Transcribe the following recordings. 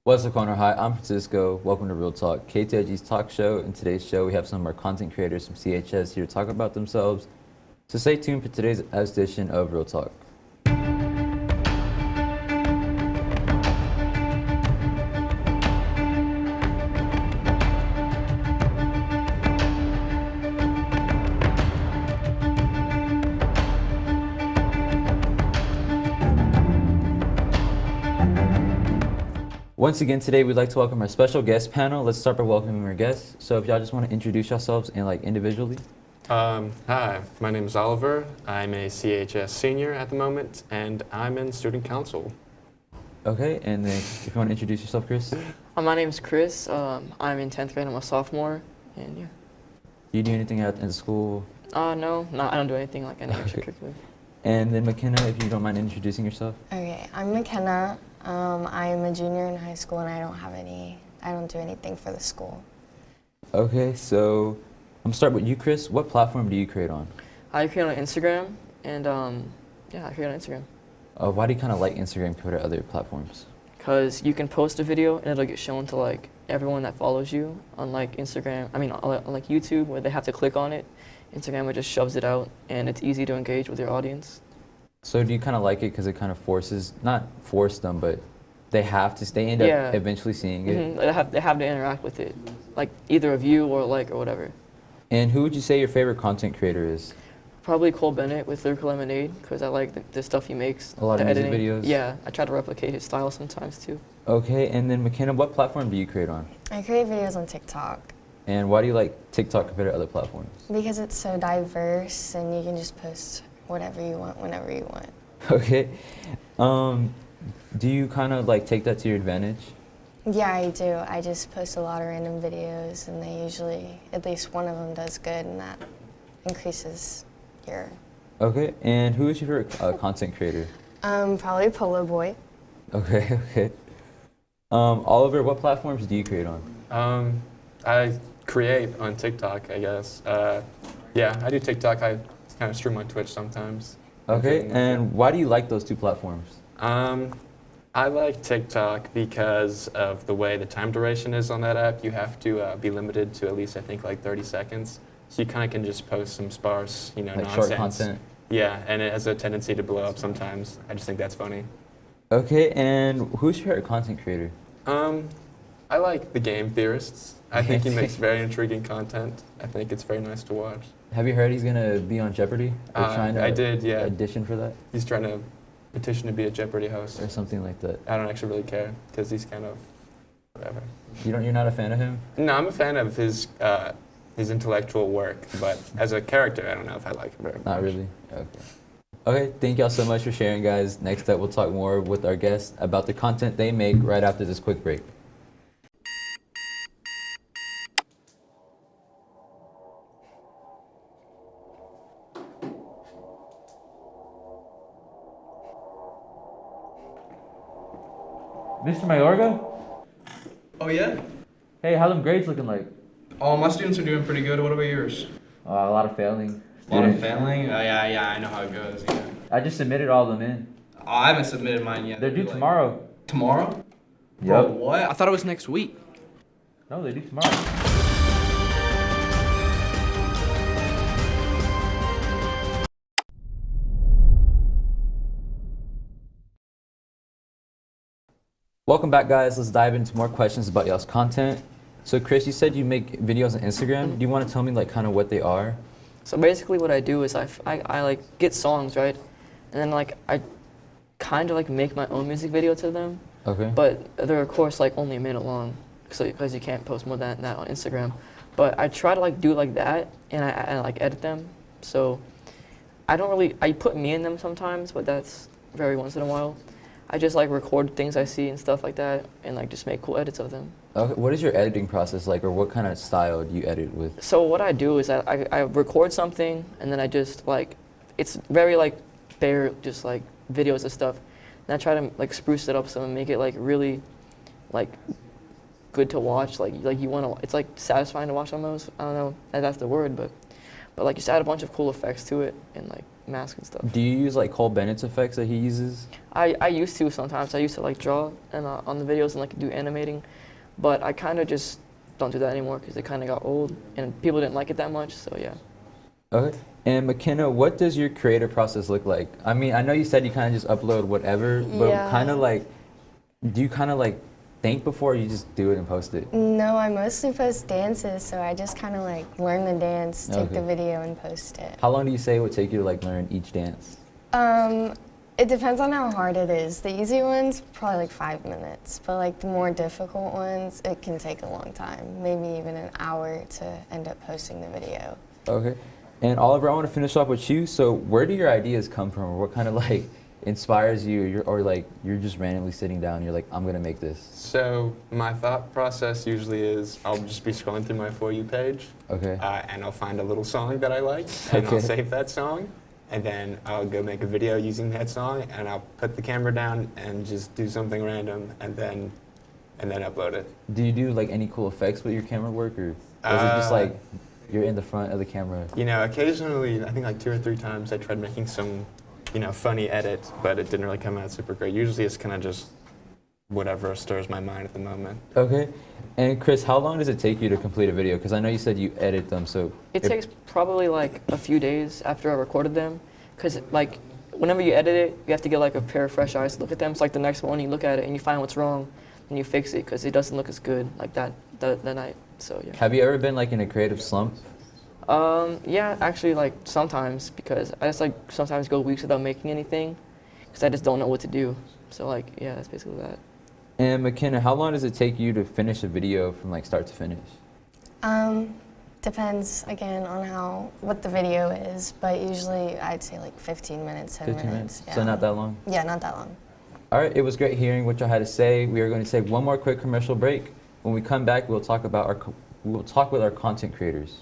What's up, Corner? Hi, I'm Francisco. Welcome to Real Talk, KTIG's talk show. In today's show, we have some of our content creators from CHS here to talk about themselves. So stay tuned for today's edition of Real Talk. Once again, today we'd like to welcome our special guest panel. Let's start by welcoming our guests. So if y'all just want to introduce yourselves and individually. Hi, my name is Oliver. I'm a CHS senior at the moment, and I'm in student council. Okay, and then if you want to introduce yourself, Chris. My name is Chris. I'm in 10th grade. I'm a sophomore, and yeah. Do you do anything out in school? No, I don't do anything like any extracurricular. And then McKenna, if you don't mind introducing yourself. Okay, I'm McKenna. I'm a junior in high school, and I don't do anything for the school. Okay, so I'm gonna start with you, Chris. What platform do you create on? I create on Instagram, and yeah, I create on Instagram. Why do you kind of like Instagram compared to other platforms? Because you can post a video, and it'll get shown to everyone that follows you. Unlike Instagram, unlike YouTube, where they have to click on it, Instagram just shoves it out, and it's easy to engage with your audience. So do you kind of like it because it kind of not force them, but they end up eventually seeing it? Mm-hmm. They have to interact with it, like either a view or or whatever. And who would you say your favorite content creator is? Probably Cole Bennett with Lyrical Lemonade, because I like the stuff he makes. A lot of music videos? Yeah, I try to replicate his style sometimes too. Okay, and then McKenna, what platform do you create on? I create videos on TikTok. And why do you like TikTok compared to other platforms? Because it's so diverse, and you can just post whatever you want, whenever you want. Okay. Do you kind of take that to your advantage? Yeah, I do. I just post a lot of random videos, and they usually, at least one of them does good, and that increases your... Okay, and who is your favorite content creator? Probably Polo Boy. Okay, okay. Oliver, what platforms do you create on? I create on TikTok, I guess. Yeah, I do TikTok. I kind of stream on Twitch sometimes. Okay, and why do you like those two platforms? I like TikTok because of the way the time duration is on that app. You have to be limited to at least, I think, 30 seconds. So you kind of can just post some sparse, nonsense. Short content? Yeah, and it has a tendency to blow up sometimes. I just think that's funny. Okay, and who's your favorite content creator? I like the Game Theorists. I think he makes very intriguing content. I think it's very nice to watch. Have you heard he's gonna be on Jeopardy? I did, yeah. Audition for that? He's trying to petition to be a Jeopardy host. Or something like that. I don't actually really care, because he's kind of whatever. You're not a fan of him? No, I'm a fan of his intellectual work, but as a character, I don't know if I like him very much. Not really? Okay. Okay, thank y'all so much for sharing, guys. Next up, we'll talk more with our guests about the content they make right after this quick break. Mr. Mayorga? Oh yeah? Hey, how them grades looking like? Oh, my students are doing pretty good. What about yours? A lot of failing. A lot of failing? Oh yeah, I know how it goes, yeah. I just submitted all of them in. Oh, I haven't submitted mine yet. They're due tomorrow. Tomorrow? Yep. Bro, what? I thought it was next week. No, they're due tomorrow. Welcome back, guys. Let's dive into more questions about y'all's content. So Chris, you said you make videos on Instagram. Do you want to tell me kind of what they are? So basically what I do is I get songs, right? And then I kind of make my own music video to them. Okay. But they're of course only a minute long, because you can't post more than that on Instagram. But I try to do it like that, and I edit them. So I put me in them sometimes, but that's very once in a while. I just record things I see and stuff like that, and just make cool edits of them. Okay. What is your editing process like, or what kind of style do you edit with? So what I do is I record something, and then I just it's very bare, just videos and stuff. And I try to spruce it up some and make it really good to watch. You want to, it's satisfying to watch almost. I don't know if that's the word, but you just add a bunch of cool effects to it and mask and stuff. Do you use like Cole Bennett's effects that he uses? I used to sometimes. I used to like draw and on the videos and like do animating, but I kind of just don't do that anymore because it kind of got old and people didn't like it that much. So yeah. Okay. And McKenna, what does your creative process look like? I mean, I know you said you kind of just upload whatever, but Yeah. kind of like, do you kind of like think before you just do it and post it? No, I mostly post dances, so I just kind of like learn the dance, take the Okay. video, and post it. How long do you say it would take you to like learn each dance? It depends on how hard it is. The easy ones, probably like 5 minutes, but like the more difficult ones, it can take a long time, maybe even an hour to end up posting the video. Okay. And Oliver, I want to finish off with you. So where do your ideas come from? Or what kind of like inspires you? Or like you're just randomly sitting down and you're like, I'm going to make this. So my thought process usually is I'll just be scrolling through my For You page, Okay. and I'll find a little song that I like, and I'll Okay. save that song, and then I'll go make a video using that song, and I'll put the camera down and just do something random, and then upload it. Do you do like any cool effects with your camera work, or is it just like you're in the front of the camera? You know, occasionally, I think like 2 or 3 times I tried making some, funny edit, but it didn't really come out super great. Usually it's kind of just whatever stirs my mind at the moment. Okay. And Chris, how long does it take you to complete a video? Because I know you said you edit them, so It takes probably like a few days after I recorded them, because like whenever you edit it, you have to get like a pair of fresh eyes to look at them. It's like the next one, you look at it and you find what's wrong, and you fix it because it doesn't look as good like that night. So yeah. have you ever been like in a creative slump? Yeah, actually like sometimes, because I just like sometimes go weeks without making anything, because I just don't know what to do. So like yeah, that's basically that. And McKenna, how long does it take you to finish a video from like start to finish? Depends again on what the video is, but usually I'd say like 15 minutes, 10 15 minutes. minutes? So not that long? Yeah, not that long. All right, it was great hearing what y'all had to say. We are going to take one more quick commercial break. When we come back, we'll talk with our content creators.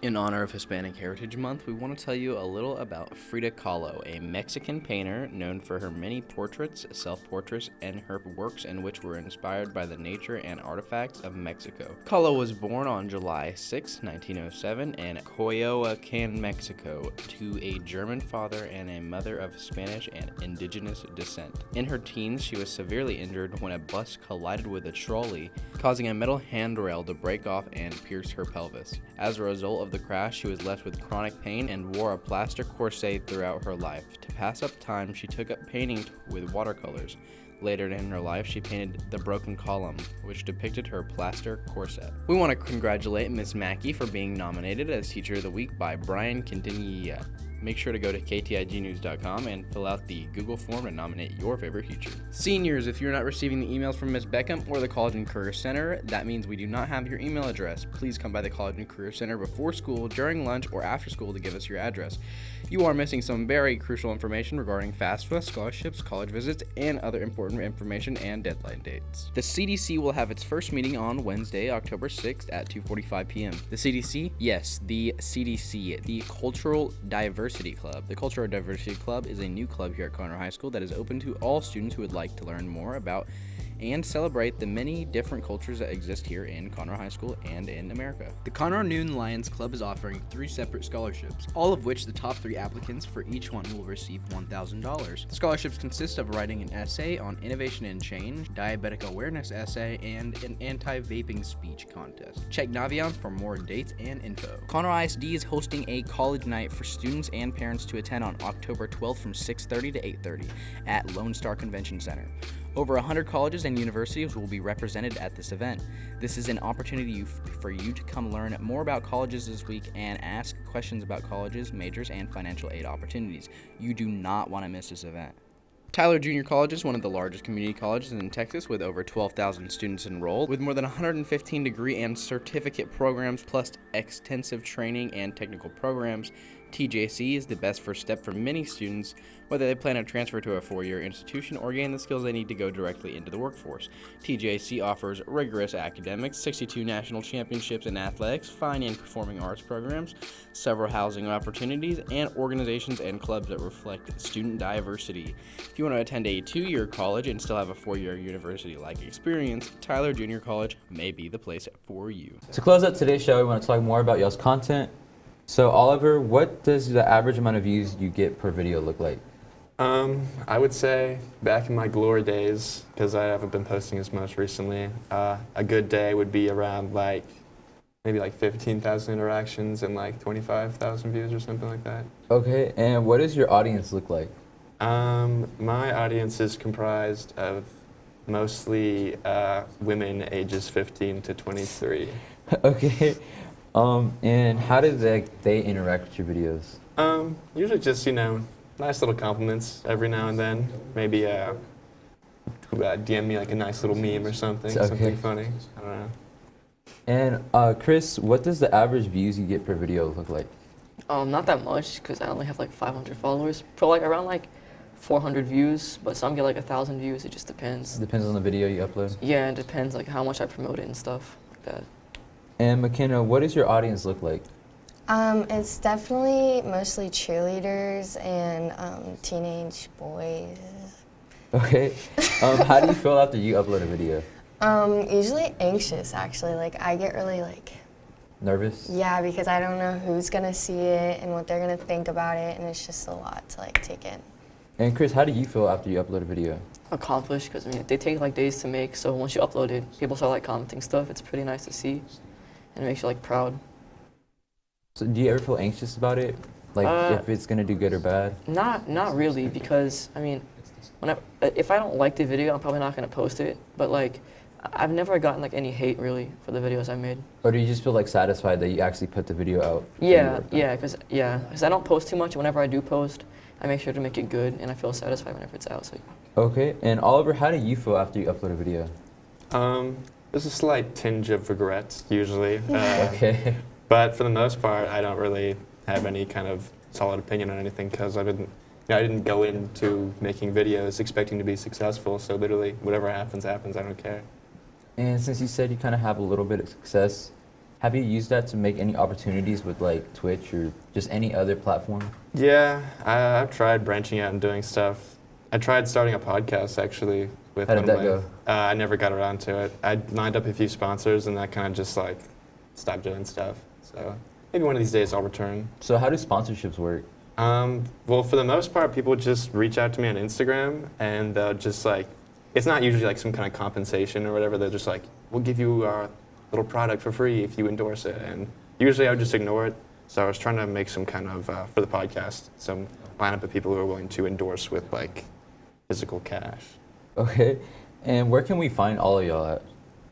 In honor of Hispanic Heritage Month, we want to tell you a little about Frida Kahlo, a Mexican painter known for her many portraits, self-portraits, and her works in which were inspired by the nature and artifacts of Mexico. Kahlo was born on July 6, 1907 in Coyoacán, Mexico, to a German father and a mother of Spanish and indigenous descent. In her teens, she was severely injured when a bus collided with a trolley, causing a metal handrail to break off and pierce her pelvis. As a result of the crash, she was left with chronic pain and wore a plaster corset throughout her life. To pass up time, she took up painting with watercolors. Later in her life, she painted The Broken Column, which depicted her plaster corset. We want to congratulate Miss Mackey for being nominated as Teacher of the Week by Brian Quintanilla. Make sure to go to ktignews.com and fill out the Google form to nominate your favorite teacher. Seniors, if you're not receiving the emails from Ms. Beckham or the College and Career Center, that means we do not have your email address. Please come by the College and Career Center before school, during lunch, or after school to give us your address. You are missing some very crucial information regarding FAFSA, scholarships, college visits, and other important information and deadline dates. The CDC will have its first meeting on Wednesday, October 6th at 2:45 p.m. The CDC? Yes, the CDC, the Cultural Diversity Club. The Cultural Diversity Club is a new club here at Conroe High School that is open to all students who would like to learn more about and celebrate the many different cultures that exist here in Conroe High School and in America. The Conroe Noon Lions Club is offering 3 separate scholarships, all of which the top 3 applicants for each one will receive $1,000. The scholarships consist of writing an essay on innovation and change, diabetic awareness essay, and an anti-vaping speech contest. Check Naviance for more dates and info. Conroe ISD is hosting a college night for students and parents to attend on October 12th from 6:30 to 8:30 at Lone Star Convention Center. Over 100 colleges and universities will be represented at this event. This is an opportunity for you to come learn more about colleges this week and ask questions about colleges, majors, and financial aid opportunities. You do not want to miss this event. Tyler Junior College is one of the largest community colleges in Texas with over 12,000 students enrolled, with more than 115 degree and certificate programs plus extensive training and technical programs. TJC is the best first step for many students, whether they plan to transfer to a four-year institution or gain the skills they need to go directly into the workforce. TJC offers rigorous academics, 62 national championships in athletics, fine and performing arts programs, several housing opportunities, and organizations and clubs that reflect student diversity. If you want to attend a two-year college and still have a four-year university-like experience, Tyler Junior College may be the place for you. To close out today's show, we want to talk more about y'all's content. So Oliver, what does the average amount of views you get per video look like? I would say back in my glory days, because I haven't been posting as much recently, a good day would be around maybe 15,000 interactions and 25,000 views or something like that. Okay, and what does your audience look like? My audience is comprised of mostly women ages 15 to 23. Okay, and how do they interact with your videos? Usually just, nice little compliments every now and then. Maybe DM me a nice little meme or something, Okay. something funny. I don't know. And Chris, what does the average views you get per video look like? Not that much, because I only have 500 followers. For around 400 views, but some get 1,000 views. It just depends. Depends on the video you upload. Yeah, it depends how much I promote it and stuff like that. And McKenna, what does your audience look like? It's definitely mostly cheerleaders and teenage boys. Okay, how do you feel after you upload a video? Usually anxious, actually. I get really Nervous? yeah, because I don't know who's gonna see it and what they're gonna think about it, and it's just a lot to take in. And Chris, how do you feel after you upload a video? Accomplished, because they take days to make. So once you upload it, people start commenting stuff. It's pretty nice to see, and it makes you proud. So do you ever feel anxious about it? If it's gonna do good or bad? Not really, because if I don't like the video, I'm probably not gonna post it. But I've never gotten any hate really for the videos I made. Or do you just feel satisfied that you actually put the video out? Yeah, because I don't post too much. Whenever I do post, I make sure to make it good, and I feel satisfied whenever it's out. So. Okay, and Oliver, how do you feel after you upload a video? There's a slight tinge of regret usually. Okay. But for the most part, I don't really have any kind of solid opinion on anything because I didn't go into making videos expecting to be successful. So literally, whatever happens, happens. I don't care. And since you said you kind of have a little bit of success, have you used that to make any opportunities with Twitch or just any other platform? Yeah, I've tried branching out and doing stuff. I tried starting a podcast actually with How did one of that go? I never got around to it. I lined up a few sponsors and that kind of just stopped doing stuff. So maybe one of these days I'll return. So how do sponsorships work? Well, for the most part, people just reach out to me on Instagram and they'll just it's not usually some kind of compensation or whatever. They're just we'll give you our little product for free if you endorse it. And usually I would just ignore it. So I was trying to make some kind of, for the podcast, some lineup of people who are willing to endorse with physical cash. Okay, and where can we find all of y'all at?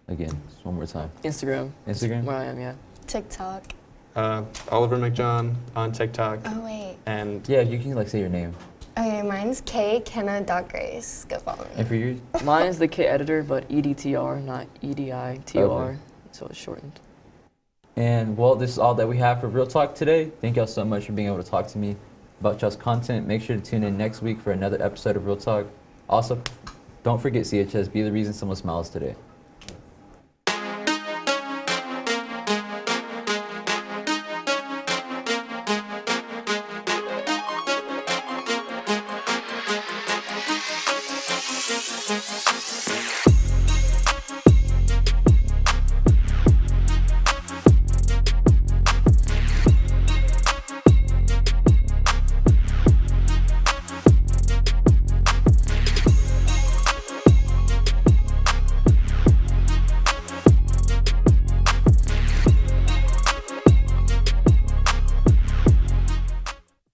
Again, just one more time. Instagram. Instagram? Where I am, yeah. TikTok. Oliver McJohn on TikTok. Oh, wait. And Yeah, you can say your name. Okay, mine's kkenna.grace. Go follow me. And for yours? Mine is the K editor, but EDTR, not EDITOR, Okay. so it's shortened. And well, this is all that we have for Real Talk today. Thank y'all so much for being able to talk to me about y'all's content. Make sure to tune in next week for another episode of Real Talk. Also, don't forget CHS, be the reason someone smiles today.